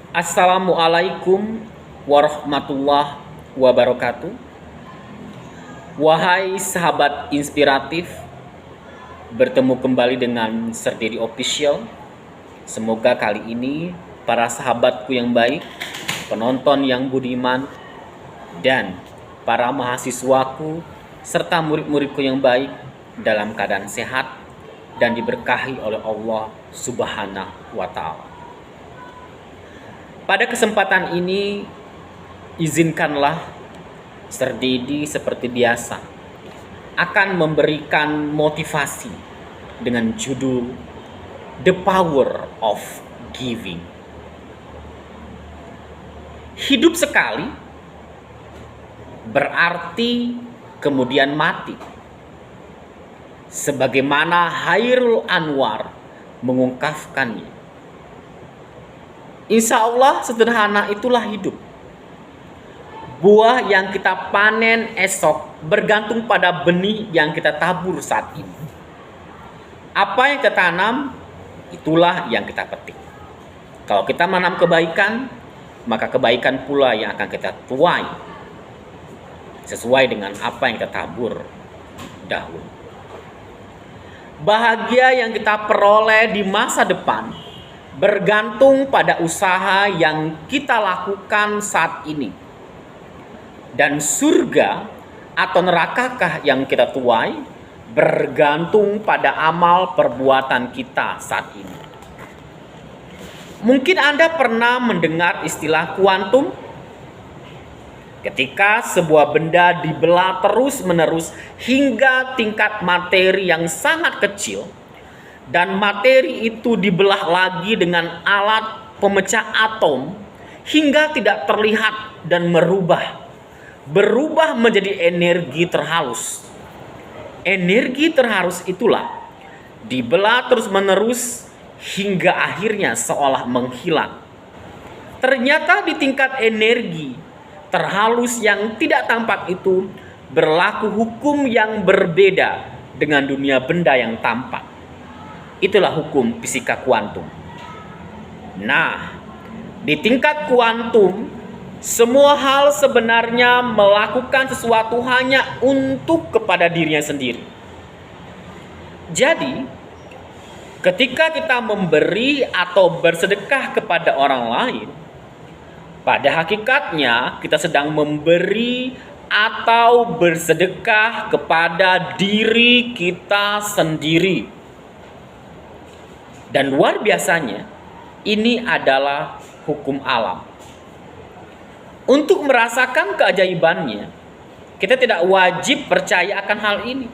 Assalamualaikum warahmatullahi wabarakatuh. Wahai sahabat inspiratif, bertemu kembali dengan Serdiri Official. Semoga kali ini para sahabatku yang baik, penonton yang budiman, dan para mahasiswaku serta murid-muridku yang baik dalam keadaan sehat dan diberkahi oleh Allah Subhanahu wa Ta'ala. Pada kesempatan ini, izinkanlah Serdidi seperti biasa akan memberikan motivasi dengan judul The Power of Giving. Hidup sekali berarti kemudian mati. Sebagaimana Hairul Anwar mengungkapkannya. Insya Allah sederhana itulah hidup. Buah yang kita panen esok bergantung pada benih yang kita tabur saat ini. Apa yang kita tanam, itulah yang kita petik. Kalau kita menanam kebaikan, maka kebaikan pula yang akan kita tuai. Sesuai dengan apa yang kita tabur dahulu. Bahagia yang kita peroleh di masa depan bergantung pada usaha yang kita lakukan saat ini. Dan surga atau nerakakah yang kita tuai bergantung pada amal perbuatan kita saat ini. Mungkin Anda pernah mendengar istilah kuantum? Ketika sebuah benda dibelah terus-menerus hingga tingkat materi yang sangat kecil, dan materi itu dibelah lagi dengan alat pemecah atom hingga tidak terlihat dan berubah menjadi energi terhalus. Energi terhalus itulah dibelah terus-menerus hingga akhirnya seolah menghilang. Ternyata di tingkat energi terhalus yang tidak tampak itu berlaku hukum yang berbeda dengan dunia benda yang tampak. Itulah hukum fisika kuantum. Nah, di tingkat kuantum, semua hal sebenarnya melakukan sesuatu hanya untuk kepada dirinya sendiri. Jadi, ketika kita memberi atau bersedekah kepada orang lain, pada hakikatnya kita sedang memberi atau bersedekah kepada diri kita sendiri. Dan luar biasanya, ini adalah hukum alam. Untuk merasakan keajaibannya, kita tidak wajib percaya akan hal ini.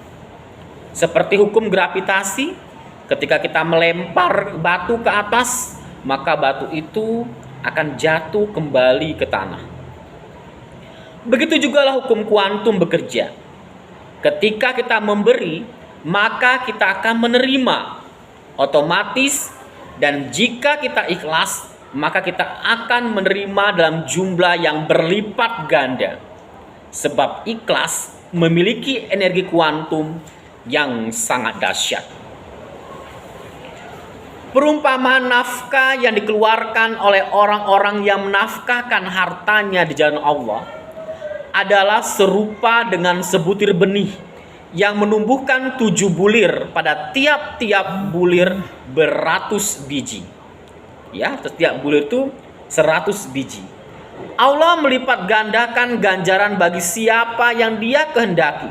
Seperti hukum gravitasi, ketika kita melempar batu ke atas, maka batu itu akan jatuh kembali ke tanah. Begitu juga lah hukum kuantum bekerja. Ketika kita memberi, maka kita akan menerima otomatis, dan jika kita ikhlas, maka kita akan menerima dalam jumlah yang berlipat ganda. Sebab ikhlas memiliki energi kuantum yang sangat dahsyat. Perumpamaan nafkah yang dikeluarkan oleh orang-orang yang menafkahkan hartanya di jalan Allah adalah serupa dengan sebutir benih yang menumbuhkan 7 bulir pada tiap-tiap bulir beratus biji. Ya, setiap bulir itu 100 biji. Allah melipat gandakan ganjaran bagi siapa yang Dia kehendaki.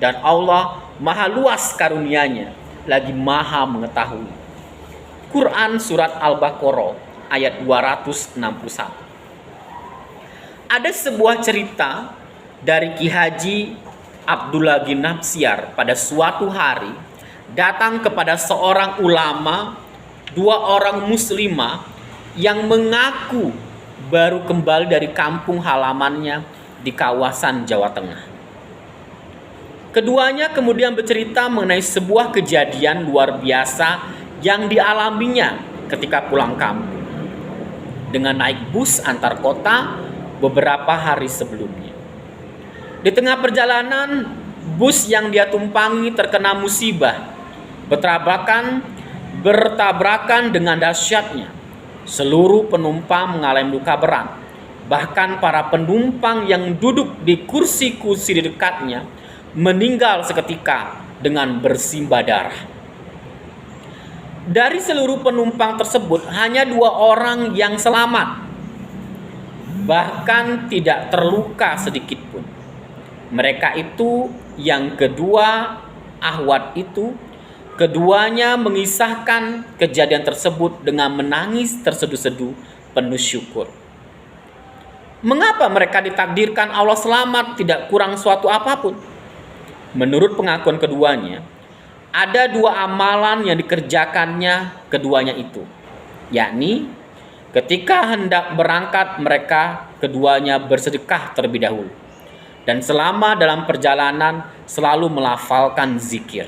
Dan Allah maha luas karunia-Nya, lagi maha mengetahui. Quran Surat Al-Baqarah ayat 261. Ada sebuah cerita dari Ki Haji Abdullah Ginapsiar pada suatu hari datang kepada seorang ulama, 2 orang muslimah yang mengaku baru kembali dari kampung halamannya di kawasan Jawa Tengah. Keduanya kemudian bercerita mengenai sebuah kejadian luar biasa yang dialaminya ketika pulang kampung dengan naik bus antar kota beberapa hari sebelumnya. Di tengah perjalanan, bus yang dia tumpangi terkena musibah, bertabrakan dengan dahsyatnya, Seluruh penumpang mengalami luka berat. Bahkan para penumpang yang duduk di kursi-kursi di dekatnya meninggal seketika dengan bersimbah darah. Dari seluruh penumpang tersebut hanya 2 orang yang selamat, bahkan tidak terluka sedikit pun. Mereka itu yang kedua ahwat itu, keduanya mengisahkan kejadian tersebut dengan menangis terseduh-seduh penuh syukur. Mengapa mereka ditakdirkan Allah selamat tidak kurang suatu apapun? Menurut pengakuan keduanya, ada 2 amalan yang dikerjakannya keduanya itu, yakni ketika hendak berangkat mereka keduanya bersedekah terlebih dahulu, dan selama dalam perjalanan selalu melafalkan zikir.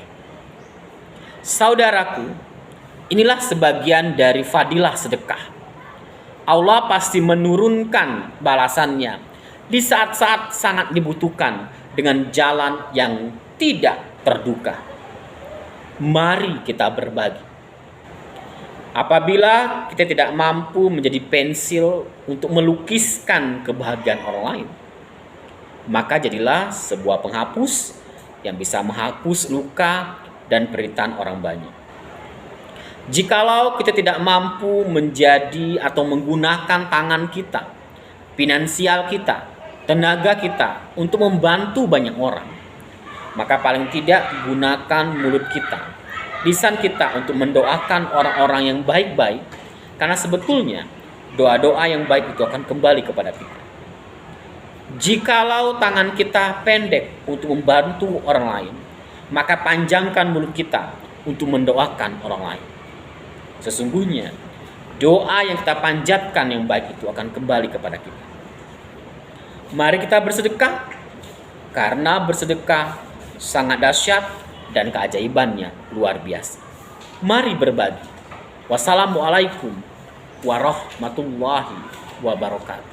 Saudaraku, inilah sebagian dari fadilah sedekah. Allah pasti menurunkan balasannya di saat-saat sangat dibutuhkan dengan jalan yang tidak terduga. Mari kita berbagi. Apabila kita tidak mampu menjadi pensil untuk melukiskan kebahagiaan orang lain, maka jadilah sebuah penghapus yang bisa menghapus luka dan penderitaan orang banyak. Jikalau kita tidak mampu menjadi atau menggunakan tangan kita, finansial kita, tenaga kita untuk membantu banyak orang, maka paling tidak gunakan mulut kita, lisan kita untuk mendoakan orang-orang yang baik-baik, karena sebetulnya doa-doa yang baik itu akan kembali kepada kita. Jikalau tangan kita pendek untuk membantu orang lain, maka panjangkan mulut kita untuk mendoakan orang lain. Sesungguhnya doa yang kita panjatkan yang baik itu akan kembali kepada kita. Mari kita bersedekah, karena bersedekah sangat dahsyat dan keajaibannya luar biasa. Mari berbagi. Wassalamualaikum warahmatullahi wabarakatuh.